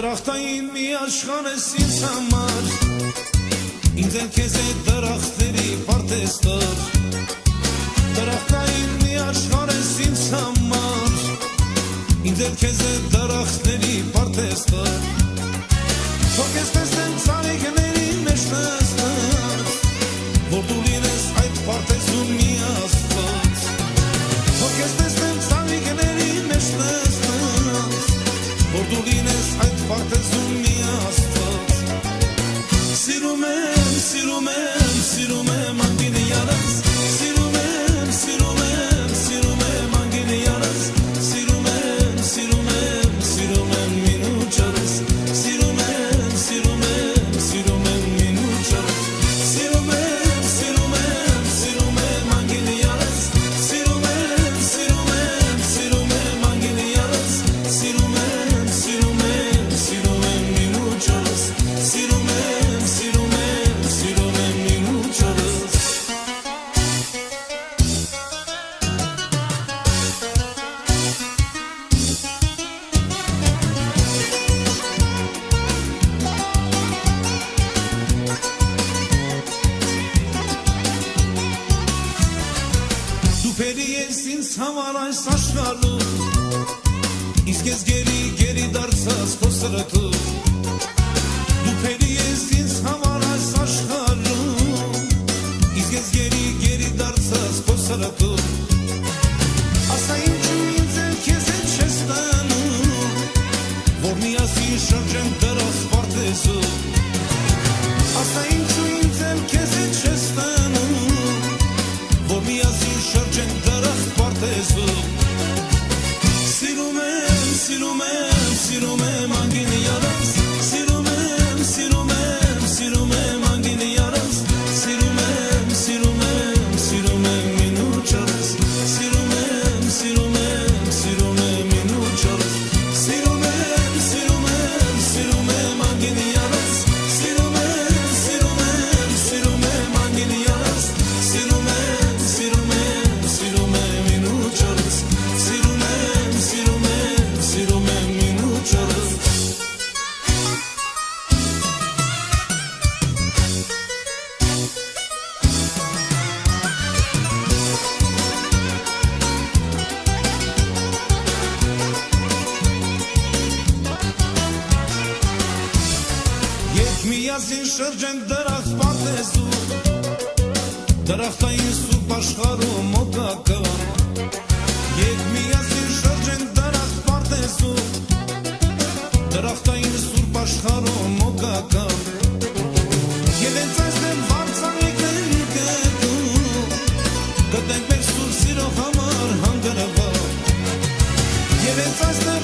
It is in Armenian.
Դրախտային մի աշխարհ ես ինձ համար, ինձ էլ քեզ է դրախտերի պարտեստոր։ Դրախտային մի աշխարհ ես ինձ համար, ինձ էլ քեզ է դրախտերի պարտեստոր։ Թող ես տեսնեմ ցավիկների մեջ նստած, որ դու լինես այդ պարտեզում մի աստված։ Թող ես տեսնեմ ցավիկների մեջ նստած, որ դու լինես այդ պարտեզում մի աստված։ Սիրում եմ, սիրում եմ, սիրում եմ անգինի յանս, սիրում եմ, սիրում եմ, սիրում եմ անգինի յանս, սիրում եմ, սիրում եմ, սիրում եմ մինուչարս, սիրում եմ, սիրում եմ, սիրում եմ մինուչարս, սիրում եմ, սիրում եմ, սիրում եմ անգինի յանս, սիրում եմ, սիրում եմ, սիրում եմ անգինի յանս, սիրում եմ, սիրում եմ, սիրում եմ մինուչարս, սիրում եմ, սիրում եմ, սիրում եմ մինուչարս։ Դու փերի ես ինձ համար այս աշխարհում, իսկ ես գերի դարձած քո սրտում։ Դու փերի ես ինձ համար այս աշխարհում, իսկ ես գերի դարձած քո սրտում։ Ասա ինչու ինձ էլ քեզ հետ չես տանում, որ միասին շրջենք դրախտ պարտեզում։ Ասա ինչու ինձ էլ քեզ հետ չես տանում, որ միասին շրջենք դրախտ պարտեզում։ Սիրում եմ, սիրում եմ, սիրում եմ անգինի յանս, սիրում եմ, սիրում եմ, սիրում եմ անգինի յանս, սիրում եմ, սիրում եմ, սիրում եմ մինուչարս, սիրում եմ, սիրում եմ, սիրում եմ մինուչարս, սիրում եմ, սիրում եմ, սիրում եմ անգինի յանս, սիրում եմ, սիրում եմ, սիրում եմ անգինի յանս, սիրում եմ, սիրում եմ, սիրում եմ մինուչարս, սիրում եմ, սիրում եմ, սիրում եմ մինուչարս։ Երբ միասին շրջենք դրախտ պարտեզում, դրախտային սուրբ աշխարհում օգական։ Երբ միասին շրջենք դրախտ պարտեզում, դրախտային սուրբ աշխարհում օգական։ Եվ հենց այստեղ վարձանիկներ գտնում, գտնենք մեր սուրբ սիրո համար հանգրվան։ Եվ հենց այստեղ